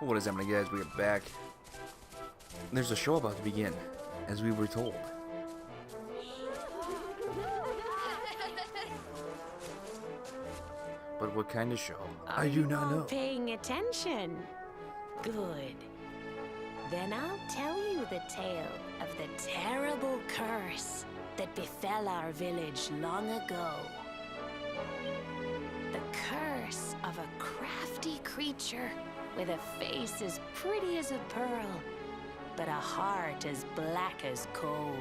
What is happening, guys? We are back. There's a show about to begin, as we were told. But what kind of show? I do not know. Paying attention? Good. Then I'll tell you the tale of the terrible curse that befell our village long ago. The curse of a crafty creature with a face as pretty as a pearl, but a heart as black as coal.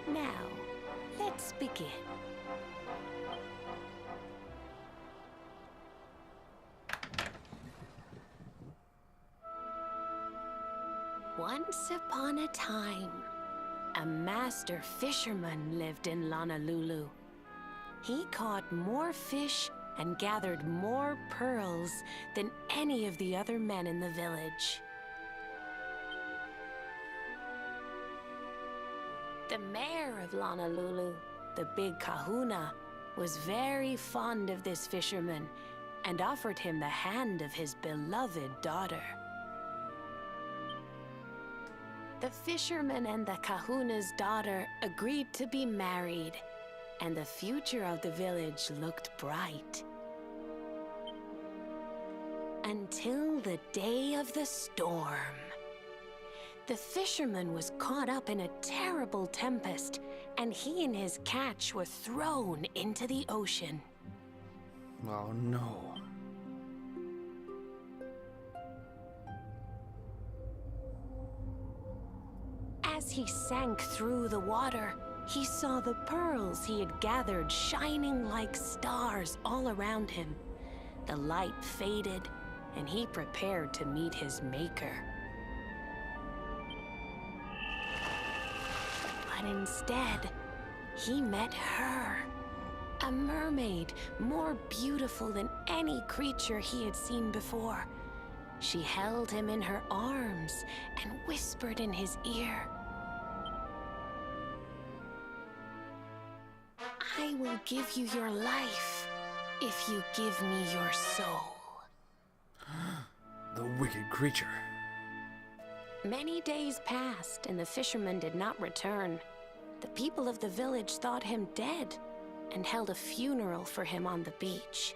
Now, let's begin. Once upon a time, a master fisherman lived in Lonalulu. He caught more fish and gathered more pearls than any of the other men in the village. The mayor of Lonalulu, the big kahuna, was very fond of this fisherman and offered him the hand of his beloved daughter. The fisherman and the kahuna's daughter agreed to be married, and the future of the village looked bright. Until the day of the storm. The fisherman was caught up in a terrible tempest, and he and his catch were thrown into the ocean. Oh no. As he sank through the water, he saw the pearls he had gathered shining like stars all around him. The light faded, and he prepared to meet his maker. But instead, he met her. A mermaid, more beautiful than any creature he had seen before. She held him in her arms and whispered in his ear, "I will give you your life if you give me your soul." The wicked creature. Many days passed, and the fisherman did not return. The people of the village thought him dead and held a funeral for him on the beach.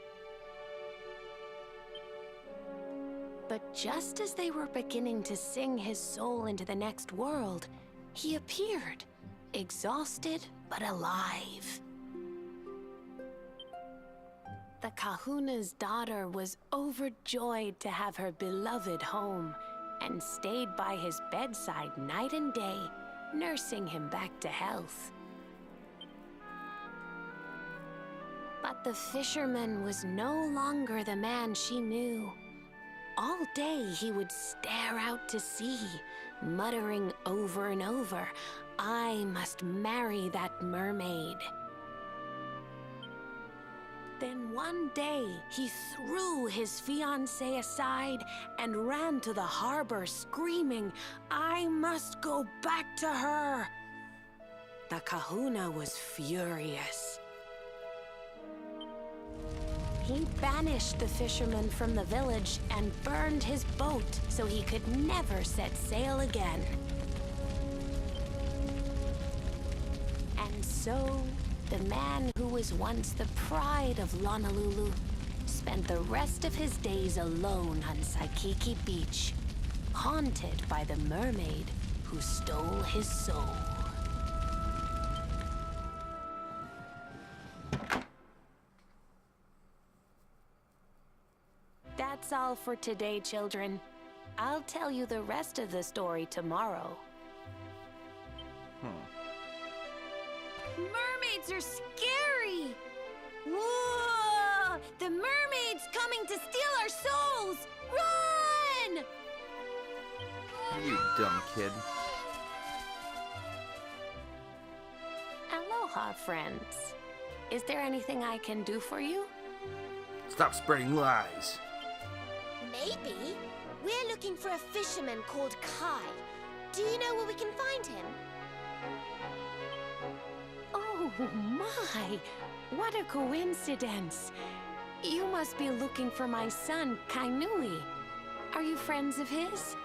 But just as they were beginning to sing his soul into the next world, he appeared, exhausted but alive. The kahuna's daughter was overjoyed to have her beloved home and stayed by his bedside night and day, nursing him back to health. But the fisherman was no longer the man she knew. All day he would stare out to sea, muttering over and over, "I must marry that mermaid." Then one day, he threw his fiancée aside and ran to the harbor screaming, "I must go back to her!" The kahuna was furious. He banished the fisherman from the village and burned his boat so he could never set sail again. And so, the man who was once the pride of Lonalulu spent the rest of his days alone on Saikiki Beach, haunted by the mermaid who stole his soul. That's all for today, children. I'll tell you the rest of the story tomorrow. Mermaids are scary! Whoa! The mermaid's coming to steal our souls! Run! You dumb kid. Aloha, friends. Is there anything I can do for you? Stop spreading lies. Maybe. We're looking for a fisherman called Kai. Do you know where we can find him? Oh my! What a coincidence! You must be looking for my son, Kainui. Are you friends of his?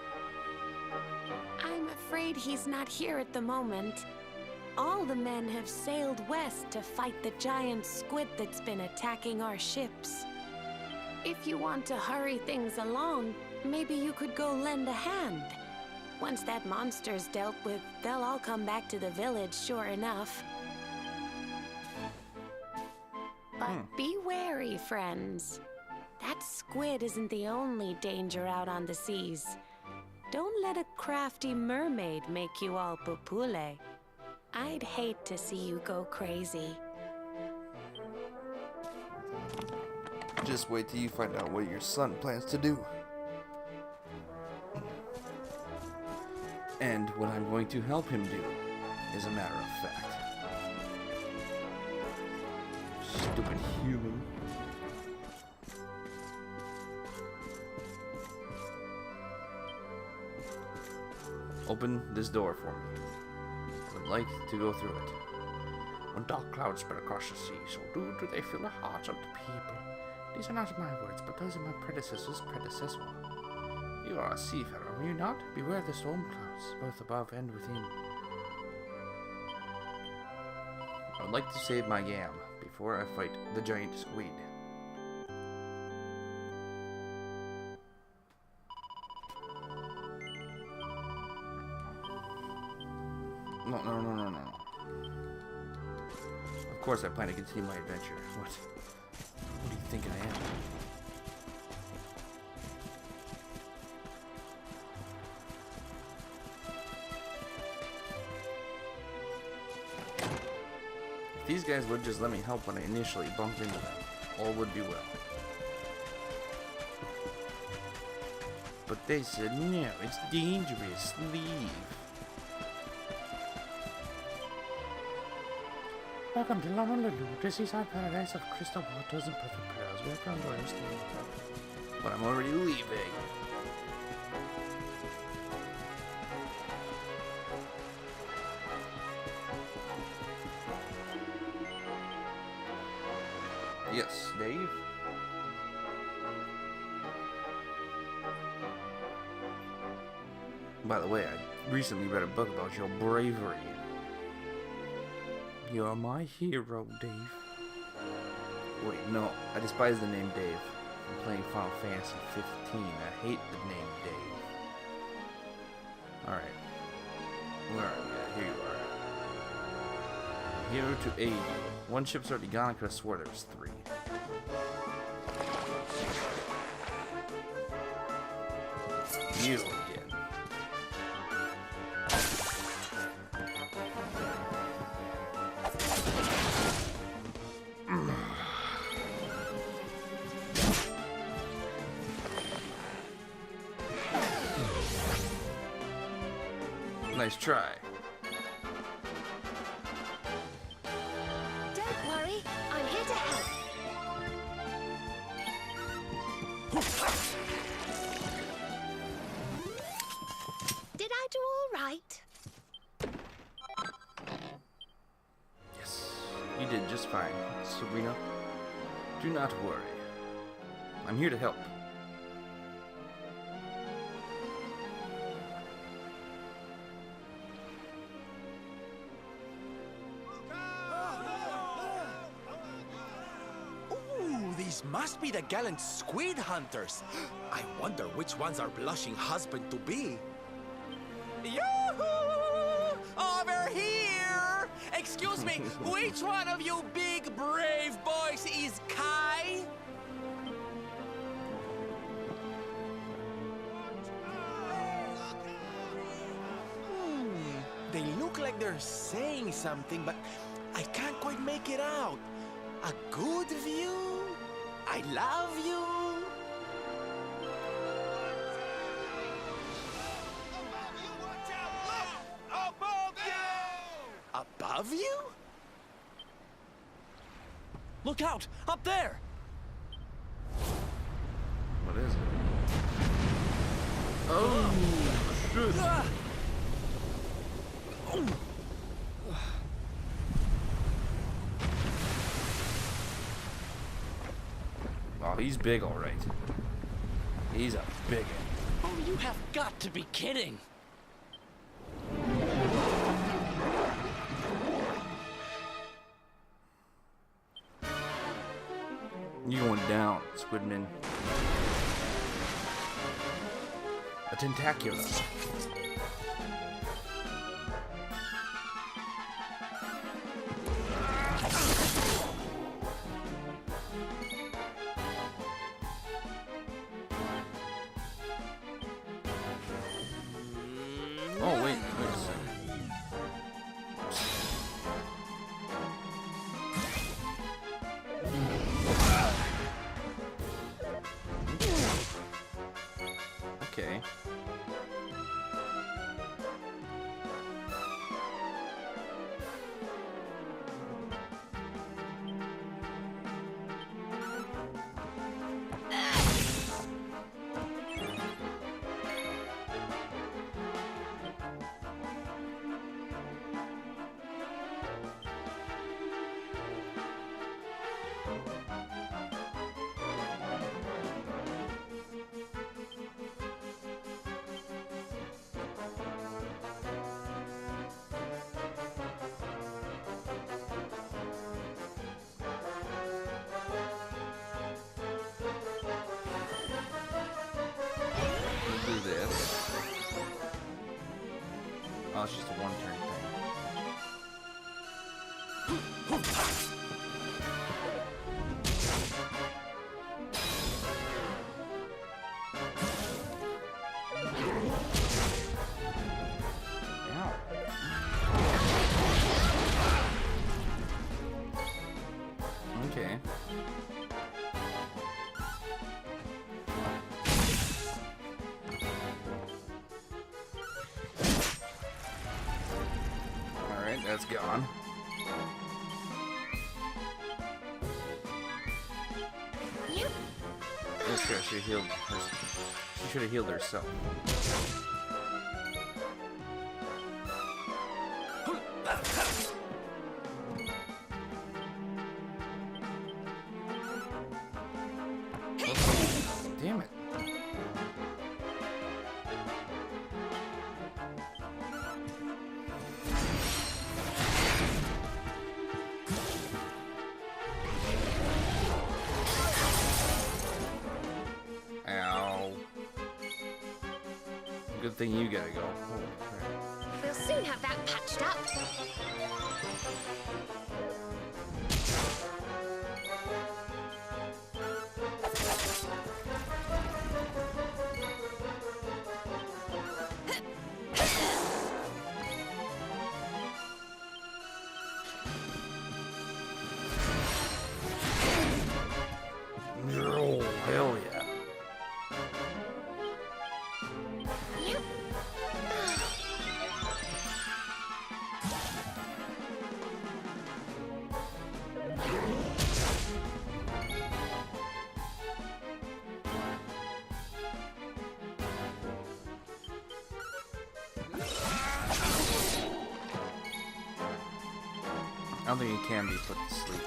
I'm afraid he's not here at the moment. All the men have sailed west to fight the giant squid that's been attacking our ships. If you want to hurry things along, maybe you could go lend a hand. Once that monster's dealt with, they'll all come back to the village, sure enough. But be wary, friends. That squid isn't the only danger out on the seas. Don't let a crafty mermaid make you all pupule. I'd hate to see you go crazy. Just wait till you find out what your son plans to do. And what I'm going to help him do, as a matter of fact. Stupid human. Open this door for me. I would like to go through it. When dark clouds spread across the sea, so do they fill the hearts of the people. These are not my words, but those of my predecessors' predecessor. You are a seafarer, are you not? Beware the storm clouds, both above and within. I would like to save my yam before I fight the giant squid. No. Of course I plan to continue my adventure. What do you think I am? If these guys would just let me help when I initially bumped into them, all would be well. But they said, no, it's dangerous, leave. Welcome to Lonalulu. This is our paradise of crystal waters and perfect pearls. Welcome to our stay. But I'm already leaving. Yes, Dave. By the way, I recently read a book about your bravery. You're my hero, Dave. Wait, no. I despise the name Dave. I'm playing Final Fantasy 15. I hate the name Dave. Alright. Where are you? Here you are. Here to aid you. One ship's already gone. I could have swore there was 3. You again. Nice try. Don't worry, I'm here to help. Did I do all right? Yes, you did just fine, Sabrina. Do not worry. I'm here to help. Must be the gallant squid hunters. I wonder which ones are blushing husband-to-be. Yoo-hoo! Over here! Excuse me, which one of you big brave boys is Kai? They look like they're saying something, but I can't quite make it out. A good view? I love you. Above you! Above you? Look out! Up there! What is it? Oh, shit. Oh, he's big, all right. He's a big one. Oh, you have got to be kidding. You going down, Squidman. A tentacula. Oh, wait a second. Okay. Do this. Oh, it's just a one-turn thing. Ow. Okay. That's gone. This girl should have healed herself. She should have healed herself. Damn it. Good thing you gotta go. Holy crap. We'll soon have that patched up. Oh, hell yeah. I don't think it can be put to sleep.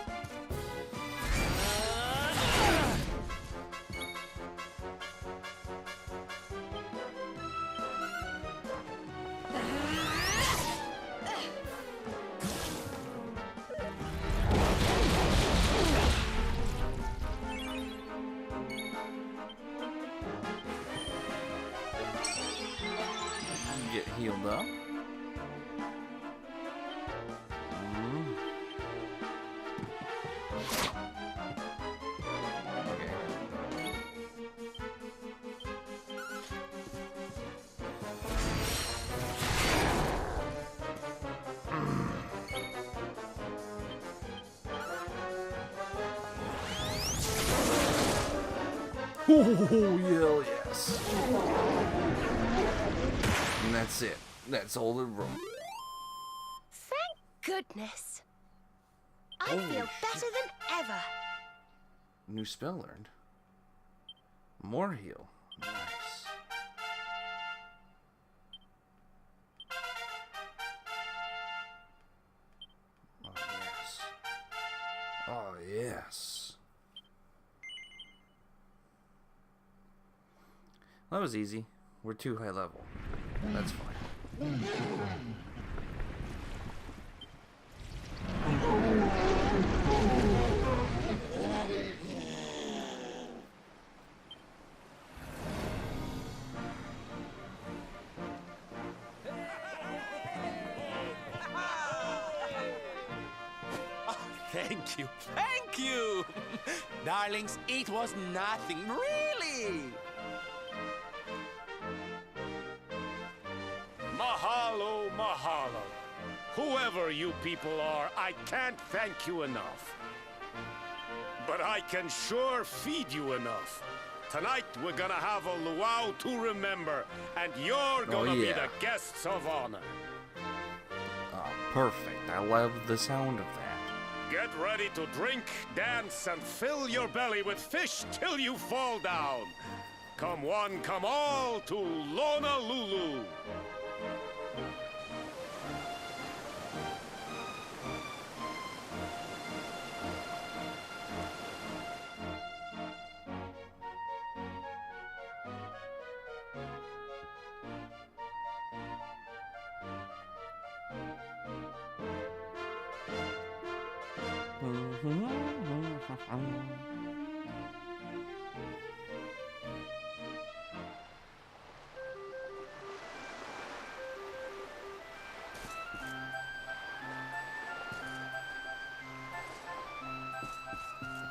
Get healed up. Oh, hell yes. And that's it. That's all the room. Thank goodness. I Holy feel better shit. than ever. New spell learned. More heal. Nice. Oh, yes. Oh, yes. That was easy. we're too high level. That's fine. Thank you. Thank you. Darlings, it was nothing, really. Mahalo, mahalo. Whoever you people are, I can't thank you enough. But I can sure feed you enough. Tonight, we're gonna have a luau to remember, and you're gonna be the guests of honor. Oh, perfect. I love the sound of that. Get ready to drink, dance, and fill your belly with fish till you fall down. Come one, come all to Lonalulu.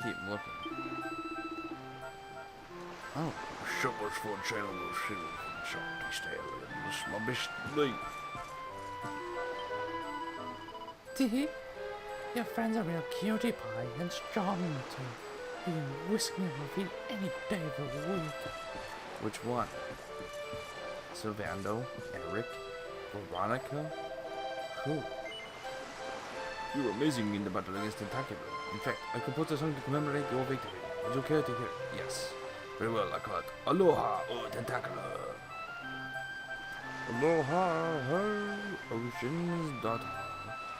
Keep looking. Oh, so much fun sailing those hills and salty stallions. My best mate. Tee, your friend's a real cutie pie and strong to be whisking her feet any day of the week. Which one? Sylvando, Eric, Veronica? Who? You were amazing in the battle against Tentacular. In fact, I composed a song to commemorate your victory. Would you care to hear it? Yes. Very well, I call it Aloha, O Tentacular. Aloha, her ocean's daughter.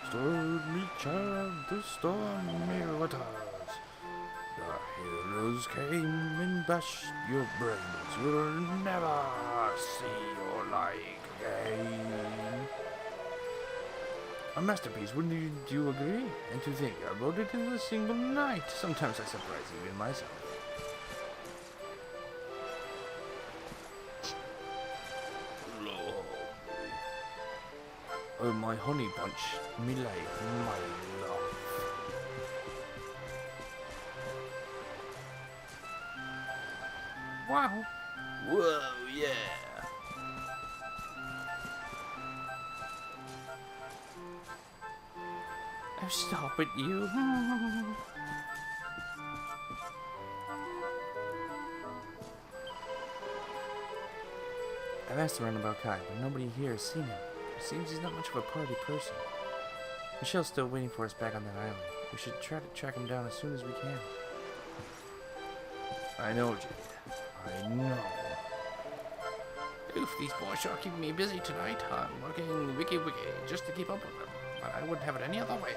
Stored me child the stormy waters. The heroes came and bashed your brains. You'll never see your like again. A masterpiece, wouldn't you agree? And to think, I wrote it in a single night. Sometimes I surprise even myself. Oh, my honey bunch, me life, my love. Wow. Whoa, yeah. Oh, stop it, you. I've asked around about Kai, but nobody here has seen him. It seems he's not much of a party person. Michelle's still waiting for us back on that island. We should try to track him down as soon as we can. I know, Jade. I know. Oof, these boys sure keeping me busy tonight. I'm working wiki just to keep up with them. But I wouldn't have it any other way.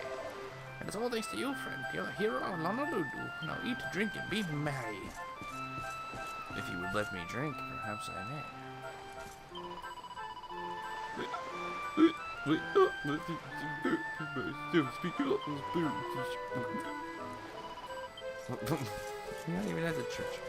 And it's all thanks to you, friend. You're the hero of Lonalulu. Now eat, drink, and be merry. If you would let me drink, perhaps I may. You're not even at the church.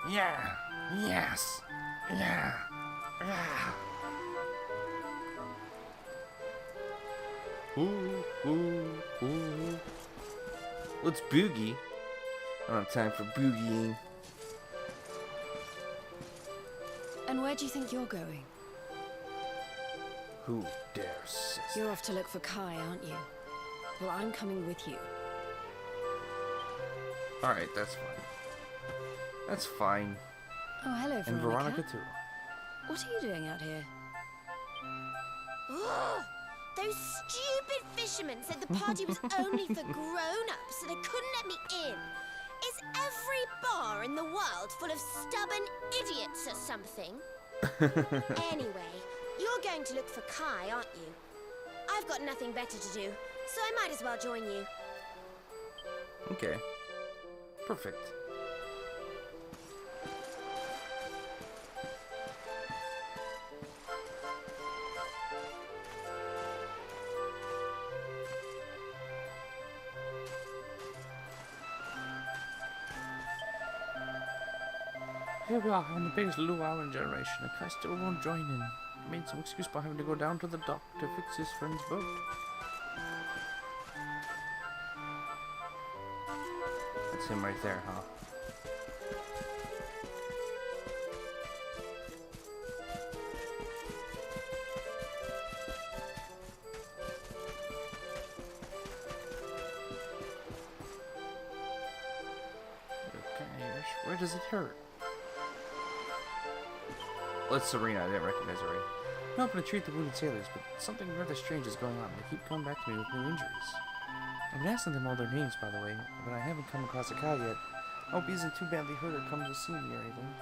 Yeah. Yes. Yeah. Ooh. Let's boogie. I don't have time for boogieing. And where do you think you're going? Who dares say You're off to look for Kai, aren't you? Well, I'm coming with you. Alright, that's fine. That's fine. Oh, hello, And Veronica too. What are you doing out here? Ugh, those stupid fishermen said the party was only for grown-ups, so they couldn't let me in. Is every bar in the world full of stubborn idiots or something? Anyway, you're going to look for Kai, aren't you? I've got nothing better to do, so I might as well join you. Okay. Perfect. Here we are on the biggest luau in generation, and Kai still won't join in. He made some excuse by having to go down to the dock to fix his friend's boat. That's him right there, huh? Okay, where does it hurt? Well, it's Serena. I didn't recognize her. I'm helping to treat the wounded sailors, but something rather strange is going on. They keep coming back to me with new injuries. I've been asking them all their names, by the way, but I haven't come across a Kai yet. I hope he isn't too badly hurt or comes to see me or anything.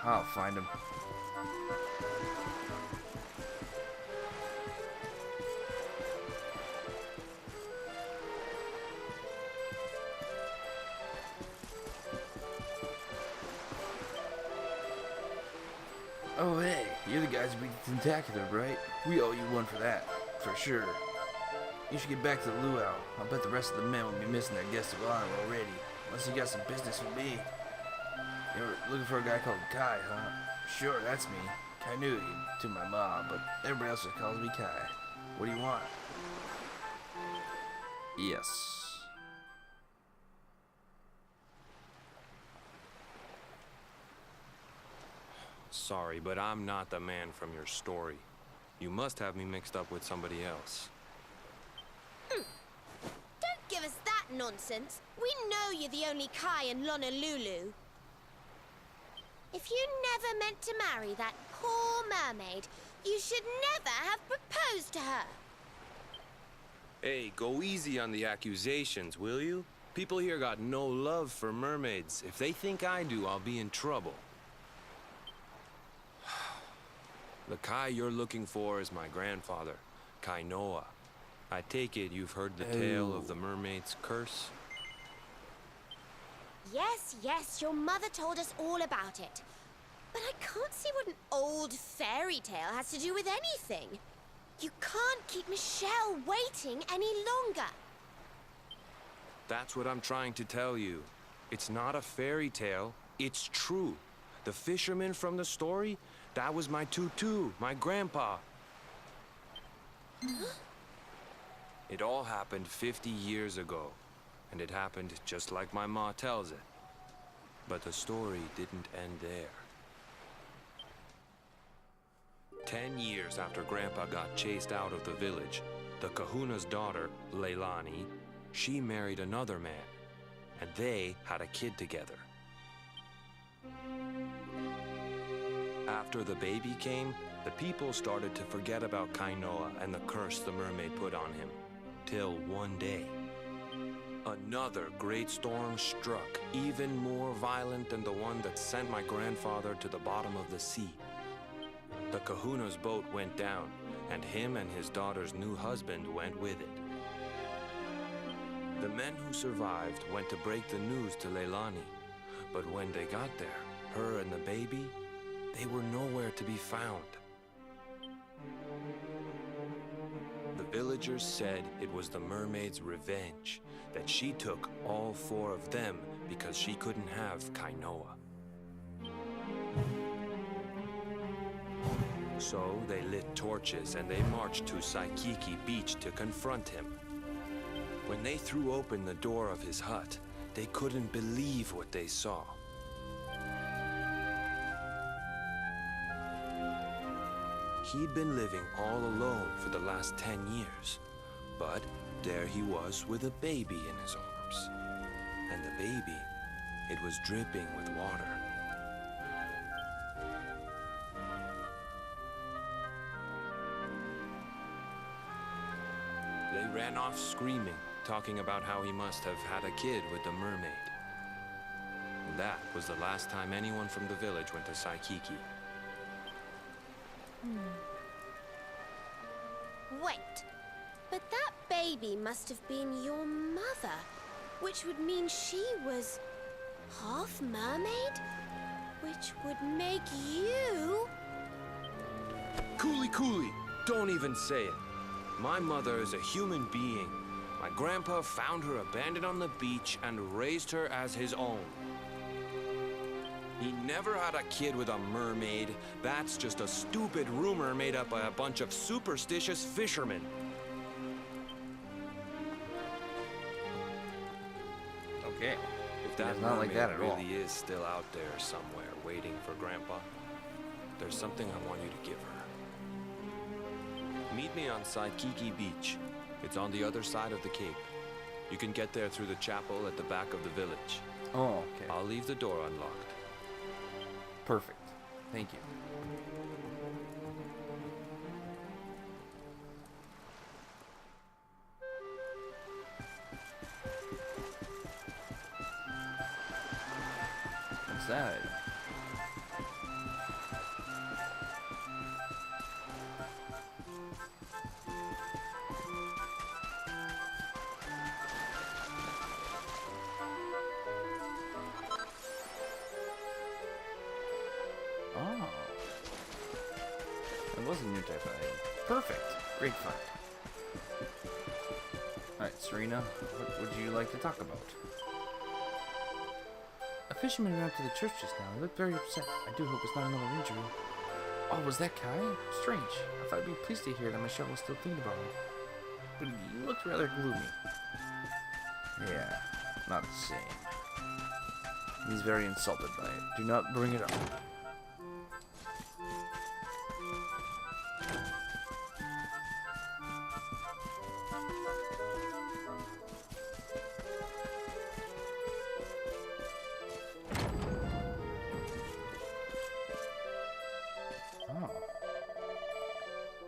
I'll find him. Oh hey, you're the guys who beat the Tentacular, right? We owe you one for that, for sure. You should get back to the luau. I'll bet the rest of the men will be missing their guest of honor already. Unless you got some business with me. You're looking for a guy called Kai, huh? Sure, that's me. Kai knew you to my mom, but everybody else just calls me Kai. What do you want? Yes. Sorry, but I'm not the man from your story. You must have me mixed up with somebody else. Don't give us that nonsense. We know you're the only Kai in Lonalulu. If you never meant to marry that poor mermaid, you should never have proposed to her. Hey, go easy on the accusations, will you? People here got no love for mermaids. If they think I do, I'll be in trouble. The Kai you're looking for is my grandfather, Kai Noah. I take it you've heard the tale of the mermaid's curse? Yes, yes, your mother told us all about it. But I can't see what an old fairy tale has to do with anything. You can't keep Michelle waiting any longer. That's what I'm trying to tell you. It's not a fairy tale, it's true. The fisherman from the story, that was my tutu, my grandpa. It all happened 50 years ago, and it happened just like my ma tells it. But the story didn't end there. 10 years after Grandpa got chased out of the village, the kahuna's daughter, Leilani, she married another man, and they had a kid together. After the baby came, the people started to forget about Kainoa and the curse the mermaid put on him. Till one day, another great storm struck, even more violent than the one that sent my grandfather to the bottom of the sea. The kahuna's boat went down, and him and his daughter's new husband went with it. The men who survived went to break the news to Leilani, but when they got there, her and the baby, they were nowhere to be found. The villagers said it was the mermaid's revenge, that she took all 4 of them because she couldn't have Kainoa. So they lit torches and they marched to Saikiki Beach to confront him. When they threw open the door of his hut, they couldn't believe what they saw. He'd been living all alone for the last 10 years, but there he was with a baby in his arms. corpse. And the baby, it was dripping with water. They ran off screaming, talking about how he must have had a kid with the mermaid. And that was the last time anyone from the village went to Saikiki. Wait, but that baby must have been your mother, which would mean she was half mermaid, which would make you... Cooley, don't even say it. My mother is a human being. My grandpa found her abandoned on the beach and raised her as his own. He never had a kid with a mermaid. That's just a stupid rumor made up by a bunch of superstitious fishermen. Okay. If that It's not like mermaid that at all. really is still out there somewhere waiting for Grandpa, there's something I want you to give her. Meet me on Saikiki Beach. It's on the other side of the cape. You can get there through the chapel at the back of the village. Oh, okay. I'll leave the door unlocked. Perfect. Thank you. What's that? Oh. It was a new type of item. Perfect. Great find. Alright, Serena, what would you like to talk about? A fisherman ran up to the church just now. He looked very upset. I do hope it's not another injury. Oh, was that Kai? Strange. I thought I'd be pleased to hear that Michelle was still thinking about him. But he looked rather gloomy. Yeah, not the same. He's very insulted by it. Do not bring it up.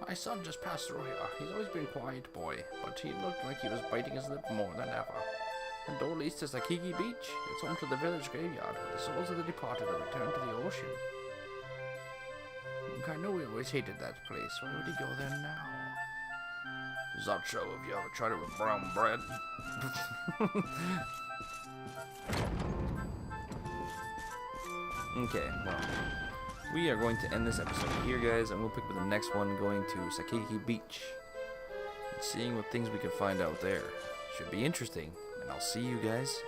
My son just passed through here. He's always been a quiet boy, but he looked like he was biting his lip more than ever. And though least is Saikiki Beach, it's home to the village graveyard, where the souls of the departed are returned to the ocean. I know we always hated that place. Why would he go there now? Zacho, have you ever tried it with brown bread? Okay, well, we are going to end this episode here, guys, and we'll pick up the next one going to Saikiki Beach and seeing what things we can find out there. Should be interesting, and I'll see you guys